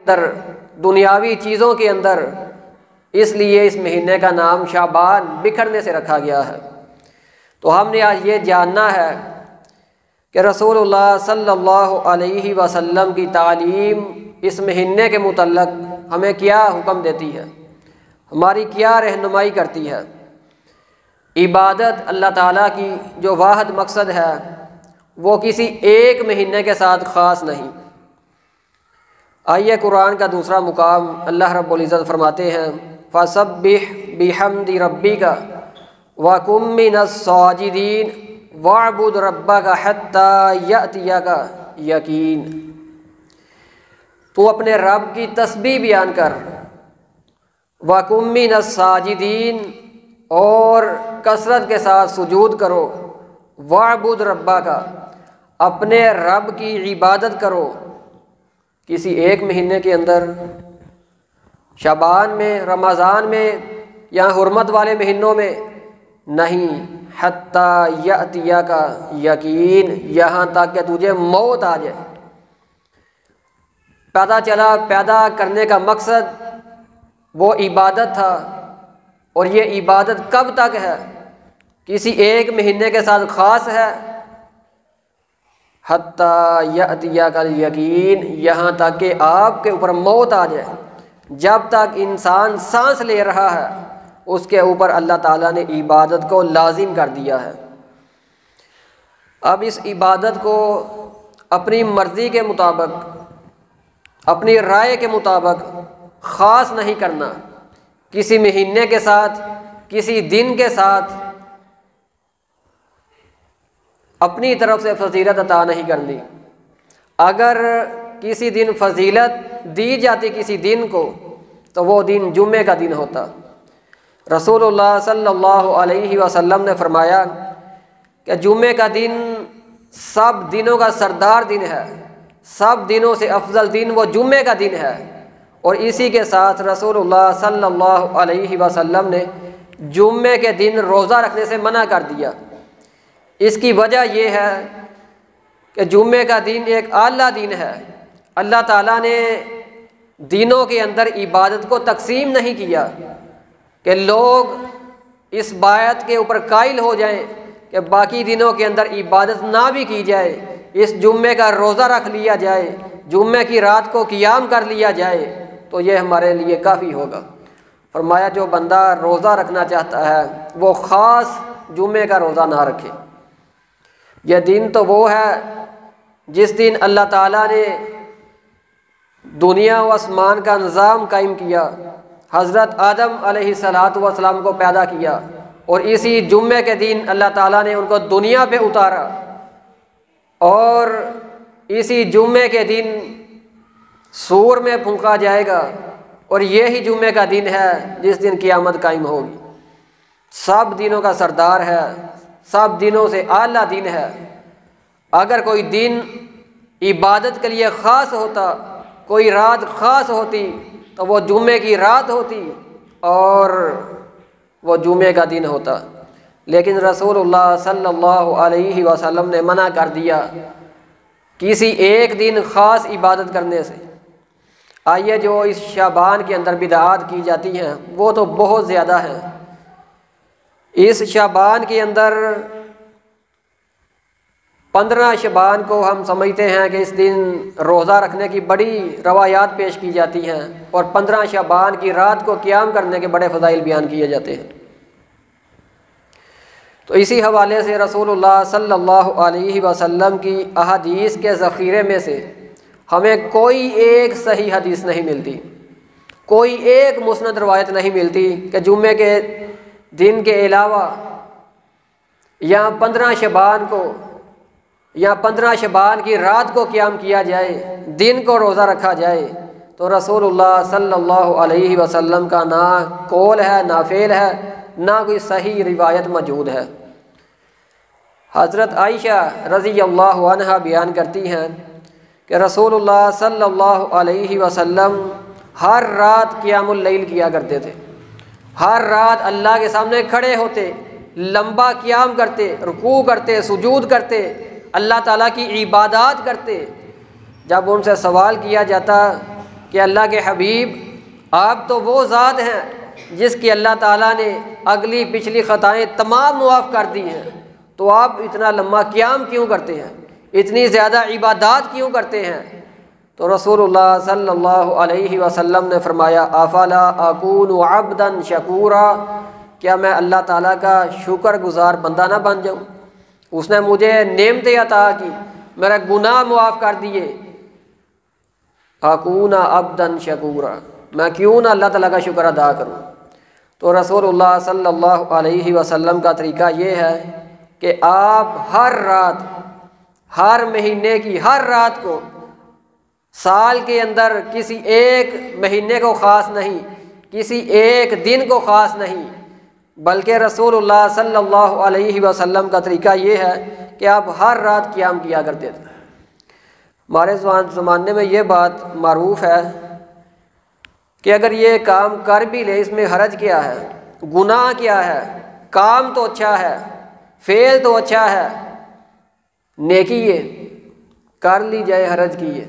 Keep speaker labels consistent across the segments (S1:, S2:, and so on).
S1: अंदर, दुनियावी चीज़ों के अंदर, इसलिए इस महीने का नाम शाबान बिखरने से रखा गया है। तो हमने आज ये जानना है कि रसूलुल्लाह सल्लल्लाहु अलैहि वसल्लम की तालीम इस महीने के मुतल्लक हमें क्या हुक्म देती है, हमारी क्या रहनुमाई करती है। इबादत अल्लाह ताला की जो वाहिद मकसद है वो किसी एक महीने के साथ ख़ास नहीं। आइए कुरान का दूसरा मुकाम अल्लाह रब्बुल इज़्ज़त फरमाते हैं, फसब्बिह बिहम्दि रब्बिका वकुम मिनस साजिदीन वअबुद रब्बका हत्ता यअतियका यकीन। तू अपने रब की तस्बीह बयान कर, वकुम मिनस साजिदीन, और कसरत के साथ सुजूद करो, वअबुद रब्बका, अपने रब की इबादत करो। किसी एक महीने के अंदर, शाबान में, रमज़ान में या हुर्मत वाले महीनों में नहीं, हत्ता यअतिया का यकीन, यहाँ तक कि तुझे मौत आ जाए। पैदा चला, पैदा करने का मकसद वो इबादत था, और ये इबादत कब तक है? किसी एक महीने के साथ ख़ास है। हत्ता यअतिया का यकीन, यहाँ तक कि आपके ऊपर मौत आ जाए। जब तक इंसान सांस ले रहा है उसके ऊपर अल्लाह ताला ने इबादत को लाजिम कर दिया है। अब इस इबादत को अपनी मर्ज़ी के मुताबिक, अपनी राय के मुताबिक ख़ास नहीं करना, किसी महीने के साथ, किसी दिन के साथ अपनी तरफ से फजीलत अता नहीं करनी। अगर किसी दिन फजीलत दी जाती किसी दिन को, तो वो दिन जुम्मे का दिन होता। रसूलुल्लाह सल्लल्लाहु अलैहि वसल्लम ने फरमाया कि जुम्मे का दिन सब दिनों का सरदार दिन है, सब दिनों से अफजल दिन वो जुम्मे का दिन है। और इसी के साथ रसूलुल्लाह सल्लल्लाहु अलैहि वसल्लम ने जुम्मे के दिन रोज़ा रखने से मना कर दिया। इसकी वजह यह है कि जुम्मे का दिन एक आला दिन है। अल्लाह ताला ने दिनों के अंदर इबादत को तकसीम नहीं किया कि लोग इस बात के ऊपर कायल हो जाएं कि बाकी दिनों के अंदर इबादत ना भी की जाए, इस जुम्मे का रोज़ा रख लिया जाए, जुम्मे की रात को क़ियाम कर लिया जाए, तो ये हमारे लिए काफ़ी होगा। फरमाया जो बंदा रोज़ा रखना चाहता है वो ख़ास जुम्मे का रोज़ा ना रखे। यह दिन तो वो है जिस दिन अल्लाह ताला ने दुनिया व आसमान का निज़ाम कायम किया, हज़रत आदम अलैहिस्सलातु वस्सलाम को पैदा किया, और इसी जुम्मे के दिन अल्लाह ताला ने उनको दुनिया पे उतारा। और इसी जुम्मे के दिन सूर में फूंका जाएगा, और यही जुम्मे का दिन है जिस दिन क़ियामत कायम होगी। सब दिनों का सरदार है, सब दिनों से आला दिन है। अगर कोई दिन इबादत के लिए ख़ास होता, कोई रात ख़ास होती, तो वो जुम्मे की रात होती और वो जुम्मे का दिन होता। लेकिन रसूलुल्लाह सल्लल्लाहु अलैहि वसल्लम ने मना कर दिया किसी एक दिन ख़ास इबादत करने से। आइए, जो इस शाबान के अंदर बिदआत की जाती हैं वो तो बहुत ज़्यादा है। इस शाबान के अंदर 15 शबान को हम समझते हैं कि इस दिन रोज़ा रखने की बड़ी रवायात पेश की जाती हैं, और 15 शबान की रात को क़ियाम करने के बड़े फ़ज़ाइल बयान किए जाते हैं। तो इसी हवाले से रसूलुल्लाह सल्लल्लाहु अलैहि वसल्लम की अहादीस के ज़ख़ीरे में से हमें कोई एक सही हदीस नहीं मिलती, कोई एक मुस्नद रवायत नहीं मिलती कि जुम्मे के दिन के अलावा या 15 शबान को या 15 शबान की रात को क़ियाम किया जाए, दिन को रोज़ा रखा जाए। तो रसूलुल्लाह सल्लल्लाहु अलैहि वसल्लम का ना कौल है, ना फ़ेल है, ना कोई सही रिवायत मौजूद है। हज़रत आयशा रज़ी अल्लाहु अन्हा बयान करती हैं कि रसूलुल्लाह सल्लल्लाहु अलैहि वसल्लम हर रात क़ियामुल लैल किया करते थे। हर रात अल्लाह के सामने खड़े होते, लंबा क़ियाम करते, रुकू करते, सुजूद करते, अल्लाह ताला की इबादत करते। जब उनसे सवाल किया जाता कि अल्लाह के हबीब आप तो वो ज़ात हैं जिसकी अल्लाह ताला ने अगली पिछली ख़ताएँ तमाम मुआफ़ कर दी हैं, तो आप इतना लम्बा क़याम क्यों करते हैं, इतनी ज़्यादा इबादत क्यों करते हैं? तो रसूलुल्लाह सल्लल्लाहु अलैहि वसल्लम ने फरमाया अफ़ला अकूनु अब्दन शकूरा, क्या मैं अल्लाह ताला का शुक्रगुज़ार बंदा ना बन जाऊँ? उसने मुझे नेमतें अता की, मेरा गुनाह मुआफ़ कर दिए, अकूना अब्दन शकूरा, मैं क्यों ना अल्लाह ताला का शुक्र अदा करूँ? तो रसूलुल्लाह सल्लल्लाहु अलैहि वसल्लम का तरीका ये है कि आप हर रात, हर महीने की हर रात को, साल के अंदर किसी एक महीने को ख़ास नहीं, किसी एक दिन को ख़ास नहीं, बल्कि रसूलुल्लाह सल्लल्लाहु अलैहि वसल्लम का तरीका ये है कि आप हर रात क़याम किया करते थे। हमारे ज़माने में ये बात मारूफ़ है कि अगर ये काम कर भी ले, इसमें हरज क्या है, गुनाह क्या है? काम तो अच्छा है, फ़ेल तो अच्छा है, नेकी ये कर ली जाए, हरज की ये।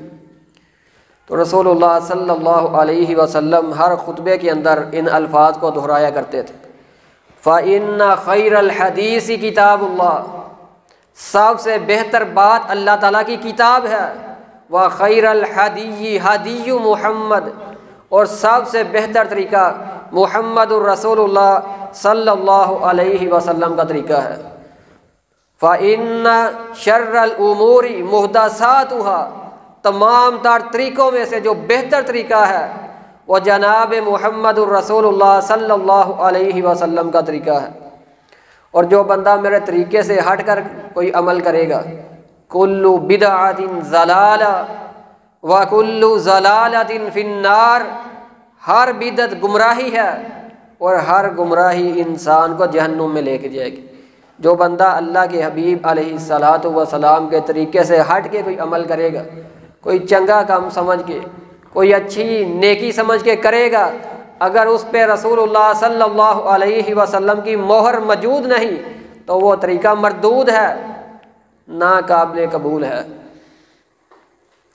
S1: तो रसूलुल्लाह सल्लल्लाहु अलैहि वसल्लम हर खुतबे के अंदर इन अल्फाज को दोहराया करते थे, फ़इन्ना खैरल हदीसी किताबुल्लाह, सबसे बेहतर बात अल्लाह ताला की किताब है, व खैरल हदी हदी मुहम्मद, और सबसे बेहतर तरीका मुहम्मदुर रसूलुल्लाह सल्लल्लाहु अलैहि वसल्लम का तरीका है। फ़इन्ना शर्रल उमूरी मुहदसातुहा, तमाम तर तरीक़ों में से जो बेहतर तरीका है वह जनाब मुहम्मदुर रसूलुल्लाह सल्लल्लाहु अलैहि वसल्लम का तरीका है। और जो बंदा मेरे तरीके से हट कर कोई अमल करेगा, कुल्लु बिदअतिन ज़लाला व कुल्लु ज़लालतिन फिन्नार, हर बिदअत गुमराही है और हर गुमराही इंसान को जहन्नुम में लेके जाएगी। जो बंदा अल्लाह के हबीब अलैहिस्सलातु वस्सलाम के तरीके से हट के कोई अमल करेगा, कोई चंगा काम समझ के, कोई अच्छी नेकी समझ के करेगा, अगर उस पे रसूलुल्लाह सल्लल्लाहु अलैहि वसल्लम की मोहर मौजूद नहीं तो वो तरीका मरदूद है, ना काबिल कबूल है।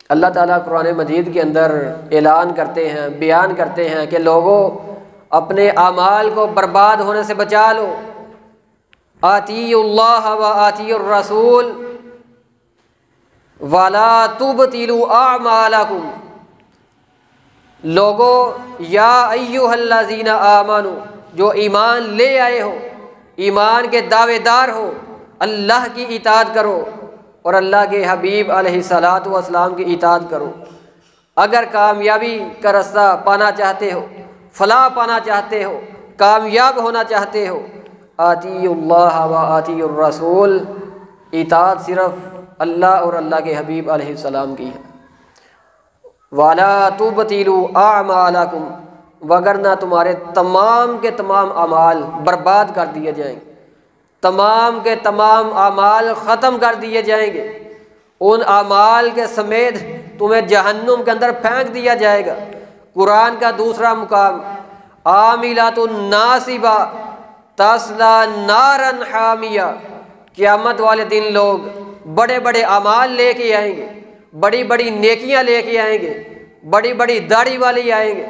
S1: अल्लाह ताला कुरान मजीद के अंदर ऐलान करते हैं, बयान करते हैं कि लोगों अपने आमाल को बर्बाद होने से बचा लो, आतीउल्लाह व आतीउर रसूल वला तुबतिलू आमालकुम, लोगों या अय्युहल्लज़ीना आमनू, जो ईमान ले आए हो, ईमान के दावेदार हो, अल्लाह की इताअत करो और अल्लाह के हबीब अलैहिस्सलातु वस्सलाम की इताअत करो। अगर कामयाबी का रास्ता पाना चाहते हो, फलाह पाना चाहते हो, कामयाब होना चाहते हो, आतीउल्लाह व आतीउर रसूल, इताअत सिर्फ अल्लाह और अल्लाह के हबीब अलैहिस्सलाम की है। वाला तुबतिलू आमालकुम, वगरना तुम्हारे तमाम के तमाम अमाल बर्बाद कर दिए जाएंगे, तमाम के तमाम अमाल ख़त्म कर दिए जाएंगे, उन अमाल के समेत तुम्हें जहन्नुम के अंदर फेंक दिया जाएगा। कुरान का दूसरा मुकाम, आमिलातुन नासिबा तस्ला नारन हामिया, क़यामत वाले दिन लोग बड़े बड़े अमाल लेके आएंगे, बड़ी बड़ी नेकियां लेके आएंगे, बड़ी बड़ी दाढ़ी वाले आएंगे,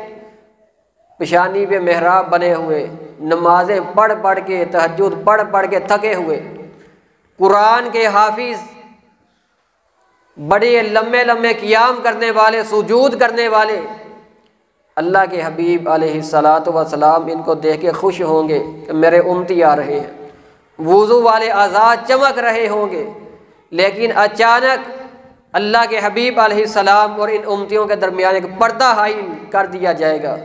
S1: पेशानी पे मेहराब बने हुए, नमाजें पढ़ पढ़ के, तहज्जुद पढ़ पढ़ के थके हुए, कुरान के हाफिज, बड़े लम्बे लम्बे क़ियाम करने वाले, सुजूद करने वाले। अल्लाह के हबीब अलैहिस्सलातु वस्सलाम इनको देख के खुश होंगे कि मेरे उम्मती आ रहे हैं, वुज़ू वाले आज़ाद चमक रहे होंगे, लेकिन अचानक अल्लाह के हबीब अलैहिस्सलाम और इन उम्मतियों के दरमियान एक पर्दा हाइल कर दिया जाएगा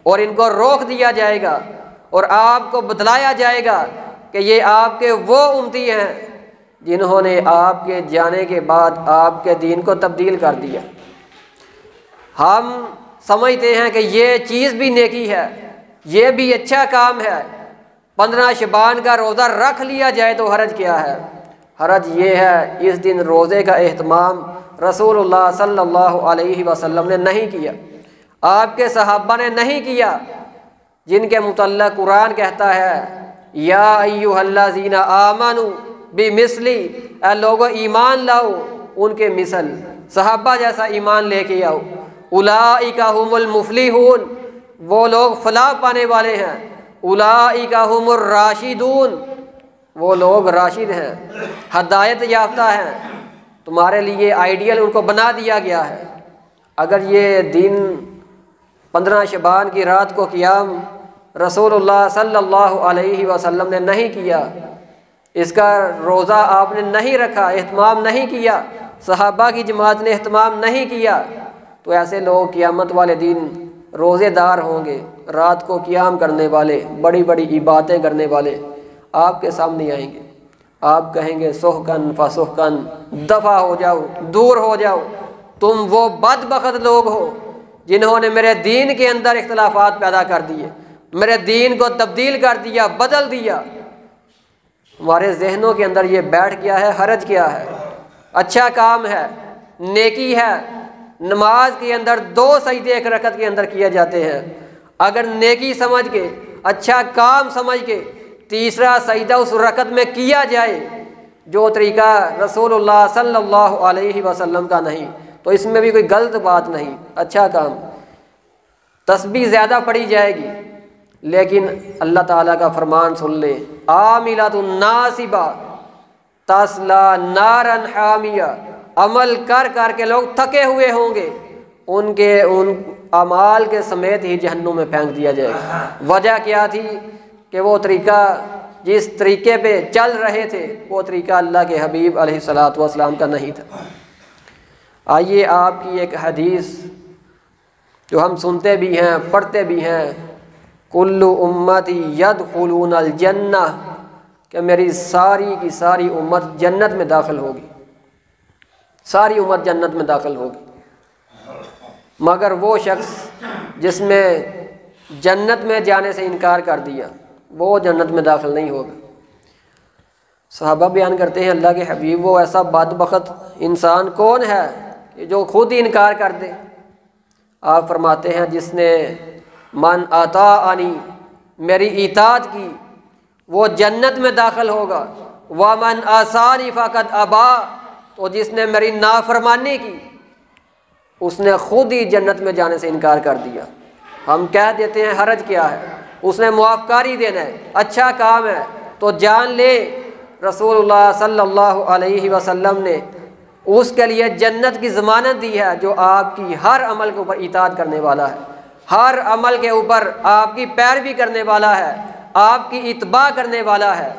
S1: और इनको रोक दिया जाएगा और आपको बतलाया जाएगा कि ये आपके वो उम्मती हैं जिन्होंने आपके जाने के बाद आपके दीन को तब्दील कर दिया। हम समझते हैं कि ये चीज़ भी नेकी है, ये भी अच्छा काम है, 15 शबान का रोज़ा रख लिया जाए तो हरज क्या है? हरज ये है इस दिन रोज़े का एहतमाम रसूलुल्लाह सल्लल्लाहु अलैहि वसल्लम ने नहीं किया, आपके सहाबा ने नहीं किया, जिनके मुतल्लक़ कुरान कहता है या अय्युहल्लज़ीना आमनू बिमिस्ली, लोगों ईमान लाओ उनके मिसल, सहाबा जैसा ईमान लेके आओ, उलाइका हुमुल मुफलिहून, वो लोग फलाह पाने वाले हैं। उलाइका हुमुर राशिदून, वो लोग राशिद हैं, हदायत याफ्ता हैं। तुम्हारे लिए आइडियल उनको बना दिया गया है। अगर ये दिन 15 शबान की रात को क़ियाम रसूलुल्लाह सल्लल्लाहु अलैहि वसल्लम ने नहीं किया, इसका रोज़ा आपने नहीं रखा, एहतमाम नहीं किया, सहाबा की जमात ने एहतमाम नहीं किया, तो ऐसे लोग क़ियामत वाले दिन रोज़ेदार होंगे, रात को क़ियाम करने वाले, बड़ी बड़ी इबादतें करने वाले आपके सामने आएंगे। आप कहेंगे सोहकन फ़सोहकन, दफ़ा हो जाओ, दूर हो जाओ, तुम वो बदबख्त लोग हो जिन्होंने मेरे दीन के अंदर इख्तिलाफात पैदा कर दिए, मेरे दीन को तब्दील कर दिया, बदल दिया। हमारे जहनों के अंदर ये बैठ गया है, हरज क्या है, अच्छा काम है, नेकी है। नमाज के अंदर 2 सजदे एक रकत के अंदर किए जाते हैं। अगर नेकी समझ के, अच्छा काम समझ के तीसरा सजदा उस रकत में किया जाए जो तरीका रसूलुल्लाह सल्लल्लाहु अलैहि वसल्लम का नहीं, तो इसमें भी कोई गलत बात नहीं, अच्छा काम। तस्बीह ज़्यादा पढ़ी जाएगी, लेकिन अल्लाह ताला का फरमान सुन ले, आमिलातुन नासिबा तस्ला नारन हामिया, अमल कर कर के लोग थके हुए होंगे, उनके उन अमाल के समेत ही जहन्नुम में फेंक दिया जाएगा। वजह क्या थी कि वो तरीका, जिस तरीके पे चल रहे थे, वो तरीका अल्लाह के हबीब अलैहिस्सलातु वस्सलाम का नहीं था। आइए आपकी एक हदीस जो हम सुनते भी हैं, पढ़ते भी हैं, कुल्लु उम्मती यदखुलूनल जन्नह, कि मेरी सारी की सारी उम्मत जन्नत में दाखिल होगी, सारी उम्मत जन्नत में दाखिल होगी, मगर वो शख्स जिसने जन्नत में जाने से इनकार कर दिया वो जन्नत में दाखिल नहीं होगा। सहाबा बयान करते हैं, अल्लाह के हबीब वो ऐसा बदबख्त इंसान कौन है कि जो खुद ही इनकार कर दे। आप फरमाते हैं, जिसने मन आता आनी, मेरी इताअत की, वो जन्नत में दाखिल होगा। व मन आसानी फ़कत अबा, तो जिसने मेरी नाफरमानी की उसने खुद ही जन्नत में जाने से इनकार कर दिया। हम कह देते हैं हरज क्या है, उसने मुआफ़कारी देना है, अच्छा काम है, तो जान ले रसूलुल्लाह सल्लल्लाहु अलैहि वसल्लम ने उसके लिए जन्नत की ज़मानत दी है, जो आपकी हर अमल के ऊपर इताअत करने वाला है, हर अमल के ऊपर आपकी पैरवी करने वाला है, आपकी इत्बा करने वाला है,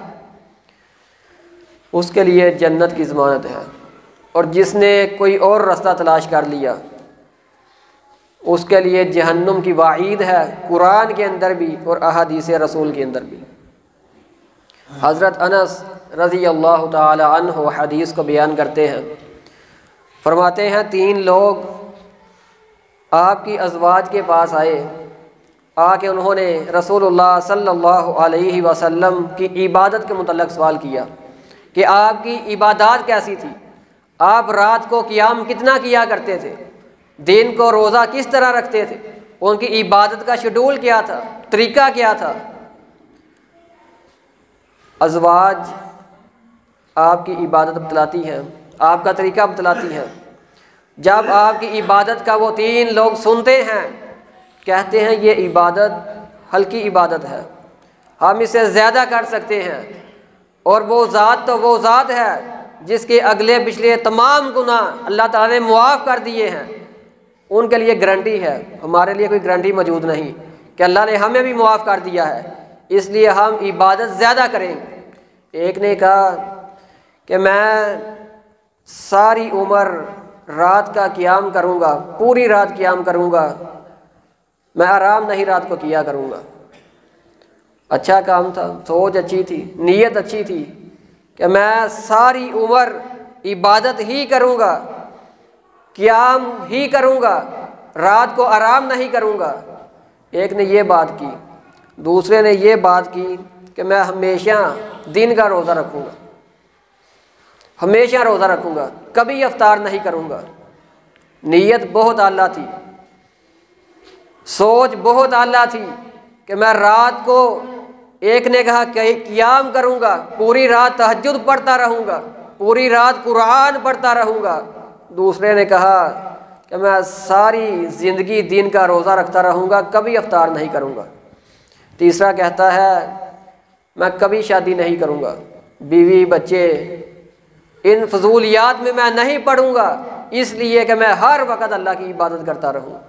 S1: उसके लिए जन्नत की ज़मानत है। और जिसने कोई और रास्ता तलाश कर लिया उसके लिए जहन्नुम की वाईद है, कुरान के अंदर भी और अहादीस रसूल के अंदर भी। हज़रत अनस रज़ी अल्लाह ताला अन्हु हदीस को बयान करते हैं, फरमाते हैं 3 लोग आपकी अज़वाज के पास आए, आके उन्होंने रसूलुल्लाह सल्लल्लाहु अलैहि वसल्लम की इबादत के मुतल्लिक़ सवाल किया कि आपकी इबादत कैसी थी, आप रात को क़ियाम कितना किया करते थे, दिन को रोज़ा किस तरह रखते थे, उनकी इबादत का शेड्यूल क्या था, तरीका क्या था। अज़वाज आपकी इबादत बतलाती हैं, आपका तरीका बतलाती हैं। जब आपकी इबादत का वो 3 लोग सुनते हैं, कहते हैं ये इबादत हल्की इबादत है, हम इससे ज़्यादा कर सकते हैं, और वो ज़ात तो वो ज़ात है जिसके अगले पिछले तमाम गुनाह अल्लाह ताला ने मुआफ़ कर दिए हैं, उनके लिए गारंटी है। हमारे लिए कोई गारंटी मौजूद नहीं कि अल्लाह ने हमें भी मुआफ़ कर दिया है, इसलिए हम इबादत ज़्यादा करेंगे। एक ने कहा कि मैं सारी उम्र रात का क़ियाम करूँगा, पूरी रात क़ियाम करूँगा, मैं आराम नहीं रात को किया करूँगा। अच्छा काम था, सोच अच्छी थी, नीयत अच्छी थी कि मैं सारी उम्र इबादत ही करूँगा, क़ियाम ही करूँगा, रात को आराम नहीं करूँगा। एक ने ये बात की, दूसरे ने ये बात की कि मैं हमेशा दिन का रोज़ा रखूँगा, हमेशा रोज़ा रखूँगा, कभी इफ्तार नहीं करूँगा। नीयत बहुत आला थी, सोच बहुत आला थी कि मैं रात को, एक ने कहा कि क़ियाम करूँगा, पूरी रात तहज्जुद पढ़ता रहूँगा, पूरी रात कुरान पढ़ता रहूँगा। दूसरे ने कहा कि मैं सारी ज़िंदगी दिन का रोज़ा रखता रहूँगा, कभी इफ्तार नहीं करूँगा। तीसरा कहता है मैं कभी शादी नहीं करूँगा, बीवी बच्चे इन फजूलियात में मैं नहीं पढ़ूँगा, इसलिए कि मैं हर वक़्त अल्लाह की इबादत करता रहूँ।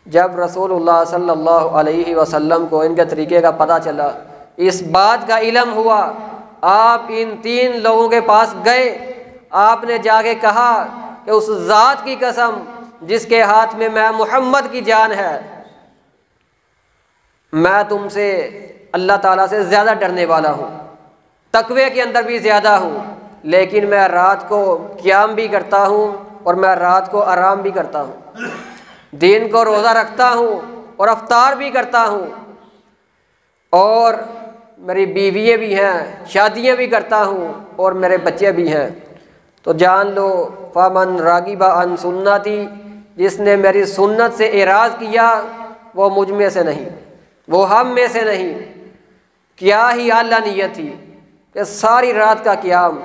S1: जब रसूलुल्लाह सल्लल्लाहु अलैहि वसल्लम को इनके तरीके का पता चला, इस बात का इल्म हुआ, आप इन 3 लोगों के पास गए, आपने जाके कहा कि उस ज़ात की कसम जिसके हाथ में मैं मोहम्मद की जान है, मैं तुमसे अल्लाह ताला से ज़्यादा डरने वाला हूँ, तकवे के अंदर भी ज़्यादा हूँ, लेकिन मैं रात को क़याम भी करता हूँ और मैं रात को आराम भी करता हूँ, दिन को रोज़ा रखता हूँ और अफ्तार भी करता हूँ, और मेरी बीवियाँ भी हैं, शादियाँ भी करता हूँ और मेरे बच्चे भी हैं। तो जान लो फ़मन रागिबा अन सुन्नती, जिसने मेरी सुन्नत से एराज़ किया वो मुझ में से नहीं, वो हम में से नहीं। क्या ही आला नियत थी कि सारी रात का क़याम,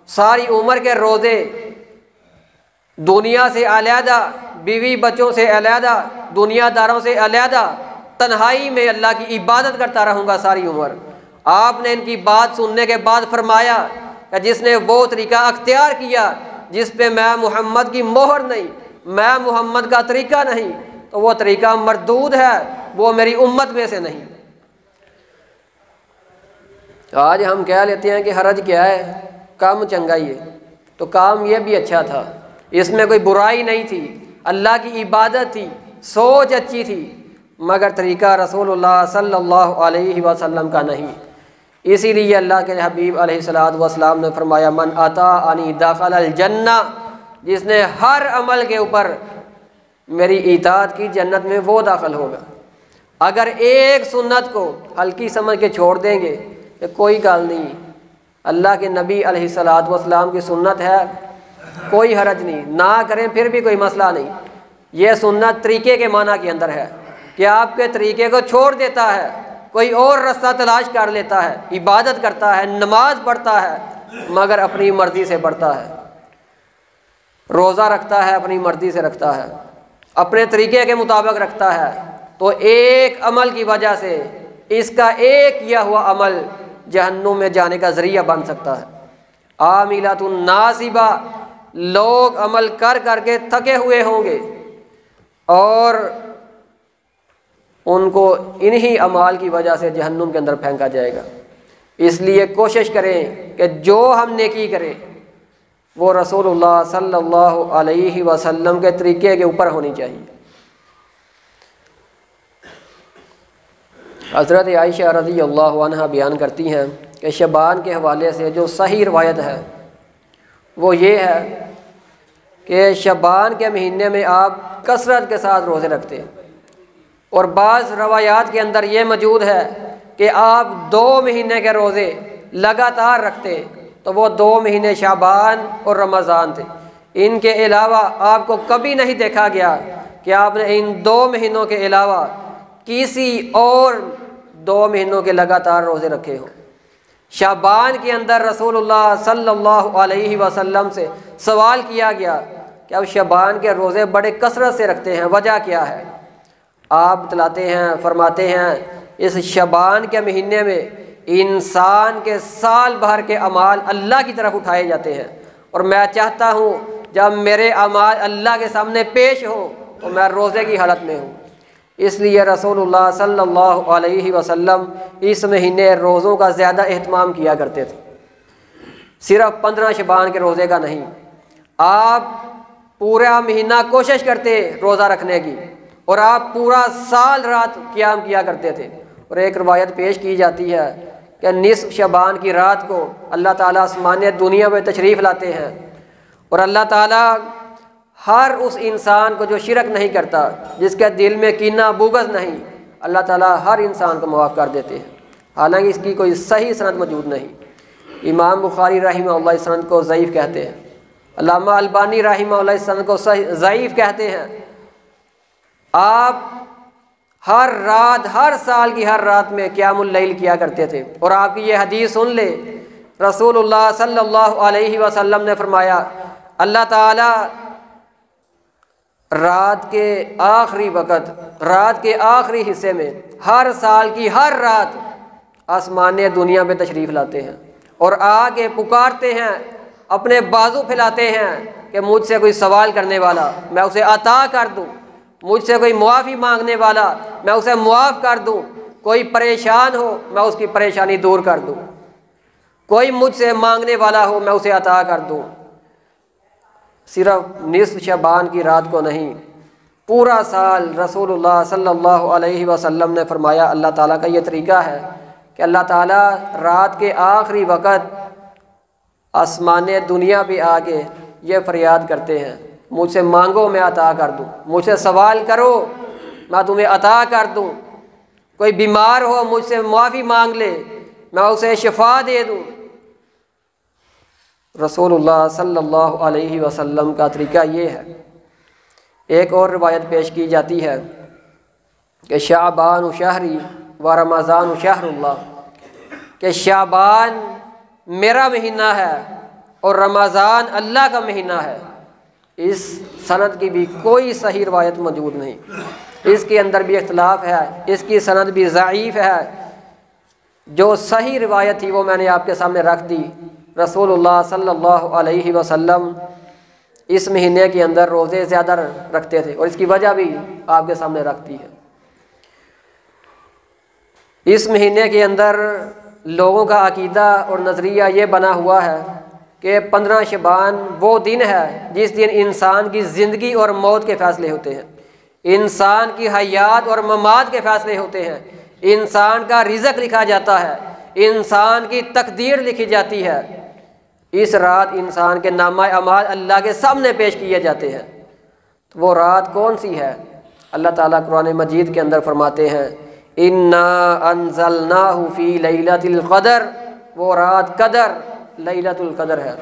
S1: सारी उम्र के रोज़े, दुनिया से अलहदा, बीवी बच्चों से अलहदा, दुनियादारों से अलहदा, तन्हाई में अल्लाह की इबादत करता रहूँगा सारी उम्र। आपने इनकी बात सुनने के बाद फरमाया कि जिसने वो तरीका अख्तियार किया जिस पे मैं मोहम्मद की मोहर नहीं, मैं मोहम्मद का तरीका नहीं, तो वो तरीका मरदूद है, वो मेरी उम्मत में से नहीं। आज हम कह लेते हैं कि हरज क्या है, काम चंगा ही है, तो काम ये भी अच्छा था, इसमें कोई बुराई नहीं थी, अल्लाह की इबादत थी, सोच अच्छी थी, मगर तरीका रसूलुल्लाह सल्लल्लाहु अलैहि वसल्लम का नहीं। इसीलिए अल्लाह के हबीब अलैहिस्सलातु वस्सलाम ने फरमाया मन अता अनी दाखल जन्ना, जिसने हर अमल के ऊपर मेरी इताअत की जन्नत में वो दाखिल होगा। अगर एक सुन्नत को हल्की समझ के छोड़ देंगे कि कोई गल नहीं, अल्लाह के नबी अलैहिस्सलातु वस्सलाम की सुन्नत है, कोई हरज नहीं, ना करें फिर भी कोई मसला नहीं। यह सुन्नत तरीके के माना के अंदर है कि आपके तरीके को छोड़ देता है, कोई और रास्ता तलाश कर लेता है, इबादत करता है, नमाज पढ़ता है मगर अपनी मर्ज़ी से पढ़ता है, रोज़ा रखता है अपनी मर्ज़ी से रखता है, अपने तरीके के मुताबिक रखता है, तो एक अमल की वजह से इसका एक किया हुआ अमल जहन्नुम में जाने का ज़रिया बन सकता है। आमिलातुन नासिबा, लोग अमल कर करके थके हुए होंगे और उनको इन्हीं अमाल की वजह से जहन्नुम के अंदर फेंका जाएगा। इसलिए कोशिश करें कि जो हम नेकी करें वो रसूलुल्लाह सल्लल्लाहु अलैहि वसल्लम के तरीके के ऊपर होनी चाहिए। हज़रत आयशा रज़ियल्लाहु अन्हा बयान करती हैं कि शबान के हवाले से जो सही रवायत है वो ये है कि शबान के महीने में आप कसरत के साथ रोज़े रखते हैं, और बाज़ रवायात के अंदर ये मौजूद है कि आप 2 महीने के रोज़े लगातार रखते, तो वो 2 महीने शाबान और रमज़ान थे। इनके अलावा आपको कभी नहीं देखा गया कि आपने इन 2 महीनों के अलावा किसी और 2 महीनों के लगातार रोज़े रखे हों। शाबान के अंदर रसूलुल्लाह सल्लल्लाहु अलैहि वसल्लम से सवाल किया गया कि अब शाबान के रोज़े बड़े कसरत से रखते हैं, वजह क्या है? आप बतलाते हैं, फरमाते हैं इस शाबान के महीने में इंसान के साल भर के अमाल अल्लाह की तरफ उठाए जाते हैं, और मैं चाहता हूँ जब मेरे अमाल अल्लाह के सामने पेश हो तो मैं रोज़े की हालत में हूँ। इसलिए रसूलुल्लाह सल्लल्लाहु अलैहि वसल्लम इस महीने रोज़ों का ज़्यादा एहतमाम किया करते थे, सिर्फ 15 शबान के रोज़े का नहीं। आप पूरा महीना कोशिश करते रोज़ा रखने की, और आप पूरा साल रात क़याम किया करते थे। और एक रवायत पेश की जाती है कि निस्फ़ शबान की रात को अल्लाह ताला आसमानी दुनिया में तशरीफ़ लाते हैं, और अल्लाह ताला हर उस इंसान को जो शिरक नहीं करता, जिसके दिल में कीना बुग़्ज़ नहीं, अल्लाह ताला हर इंसान को माफ़ कर देते हैं। हालांकि इसकी कोई सही सनद मौजूद नहीं। इमाम बुखारी रहिमहुल्लाह इस सनद को ज़ईफ़ कहते हैं, अल्लामा अलबानी रहिमहुल्लाह इस सनद को ज़ईफ़ कहते हैं। आप हर रात, हर साल की हर रात में क़यामुल लैल किया करते थे, और आपकी ये हदीस सुन ले, रसूलुल्लाह सल्लल्लाहु अलैहि वसल्लम ने फरमाया अल्लाह ताला रात के आखिरी वक़्त, रात के आखिरी हिस्से में हर साल की हर रात आसमान दुनिया पे तशरीफ़ लाते हैं और आके पुकारते हैं, अपने बाजू फैलाते हैं कि मुझसे कोई सवाल करने वाला मैं उसे अता कर दूं, मुझसे कोई मुआफ़ी मांगने वाला मैं उसे मुआफ़ कर दूं, कोई परेशान हो मैं उसकी परेशानी दूर कर दूं, कोई मुझसे मांगने वाला हो मैं उसे अता कर दूं। सिर्फ निस्फ शबान की रात को नहीं, पूरा साल रसूलुल्लाह सल्लल्लाहु अलैहि वसल्लम ने फरमाया, अल्लाह ताला का ये तरीका है कि अल्लाह ताला रात के आखिरी वक़्त आसमान दुनिया पे आके ये फरियाद करते हैं, मुझसे मांगो मैं अता कर दूं, मुझसे सवाल करो मैं तुम्हें अता कर दूं, कोई बीमार हो मुझसे मुआफ़ी मांग ले मैं उसे शिफा दे दूं। रसूलुल्लाह सल्लल्लाहु अलैहि वसल्लम का तरीका ये है। एक और रिवायत पेश की जाती है कि शाबान शहरी व रमज़ान शहरुल्लाह, कि शाबान मेरा महीना है और रमज़ान अल्लाह का महीना है। इस सनद की भी कोई सही रिवायत मौजूद नहीं, इसके अंदर भी इख्तिलाफ है, इसकी सनद भी ज़ईफ़ है। जो सही रिवायत थी वो मैंने आपके सामने रख दी। रसूलुल्लाह सल्लल्लाहु अलैहि वसल्लम इस महीने के अंदर रोज़े ज़्यादा रखते थे और इसकी वजह भी आपके सामने रख दी है। इस महीने के अंदर लोगों का अकीदा और नज़रिया ये बना हुआ है कि 15 शबान वो दिन है जिस दिन इंसान की ज़िंदगी और मौत के फ़ैसले होते हैं, इंसान की हयात और ममात के फ़ैसले होते हैं, इंसान का रिज़्क़ लिखा जाता है, इंसान की तकदीर लिखी जाती है। इस रात इंसान के नामा अमाल अल्लाह के सामने पेश किए जाते हैं। तो वो रात कौन सी है? अल्लाह ताला कुरान मजीद के अंदर फरमाते हैं, इन्ना अंज़लनाहु फ़ी लैलतिल क़दर, वो रात कदर लैलतुल क़दर है।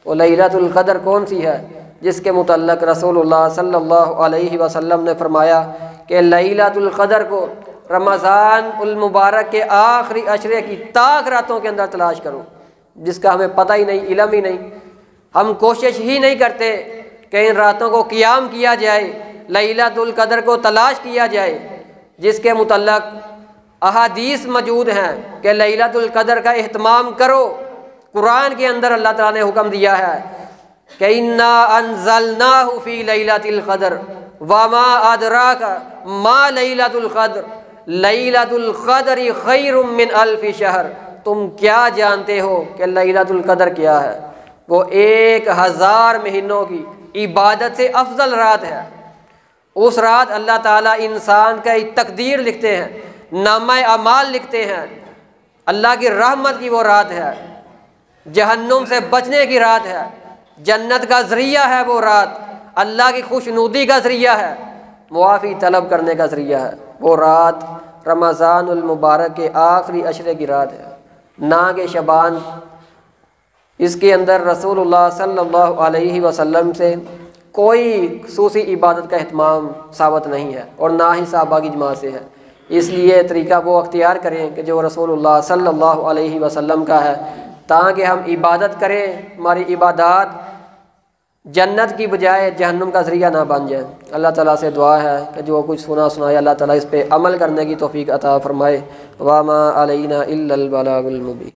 S1: वो लैलतुल क़दर कौन सी है? जिसके मुतल्लक़ रसूलुल्लाह सल्लल्लाहु अलैहि वसल्लम ने फरमाया कि लैलतुल क़दर को रमज़ान उल मुबारक के आखिरी अशरे की ताक रातों के अंदर तलाश करो, जिसका हमें पता ही नहीं, इल्म ही नहीं, हम कोशिश ही नहीं करते कि इन रातों को क़ियाम किया जाए, लैलतुल क़दर को तलाश किया जाए, जिसके मुतल्लक़ अहादीस मौजूद हैं कि लैलतुल क़दर का एहतमाम करो। कुरान के अंदर अल्लाह ताला ने हुक्म दिया है कि इन्ना अंज़लनाहु फ़ी लैलतिल क़दर वमा अदराका मा लैलतुल क़दर लैलतुल क़दरी खैरुम मिन अल्फ़ि शहर। तुम क्या जानते हो कि लैलतुल क़दर क्या है? वो 1000 महीनों की इबादत से अफजल रात है। उस रात अल्लाह ताला इंसान का तकदीर लिखते हैं, नामा अमाल लिखते हैं। अल्लाह की रहमत की वो रात है, जहन्नुम से बचने की रात है, जन्नत का ज़रिया है वो रात, अल्लाह की खुशनुदी का ज़रिया है, मुआफ़ी तलब करने का ज़रिया है। वो रात रमज़ानुल मुबारक के आखिरी अशरे की रात है, ना कि शबान। इसके अंदर रसूलुल्लाह सल्लल्लाहु अलैहि वसल्लम से कोई खुसूसी इबादत का एहतमाम साबित नहीं है और ना ही सहाबा की जमात से है। इसलिए तरीका वो अख्तियार करें कि जो रसूलुल्लाह सल्लल्लाहु अलैहि वसल्लम का है, ताकि हम इबादत करें, हमारी इबादत जन्नत की बजाय जहन्नुम का ज़रिया ना बन जाए। अल्लाह ताला से दुआ है कि जो कुछ सुना सुनाया अल्लाह ताला इस पे अमल करने की तौफीक अता फ़रमाए। वामा अलैना इल्लल बलागुल मुबीन।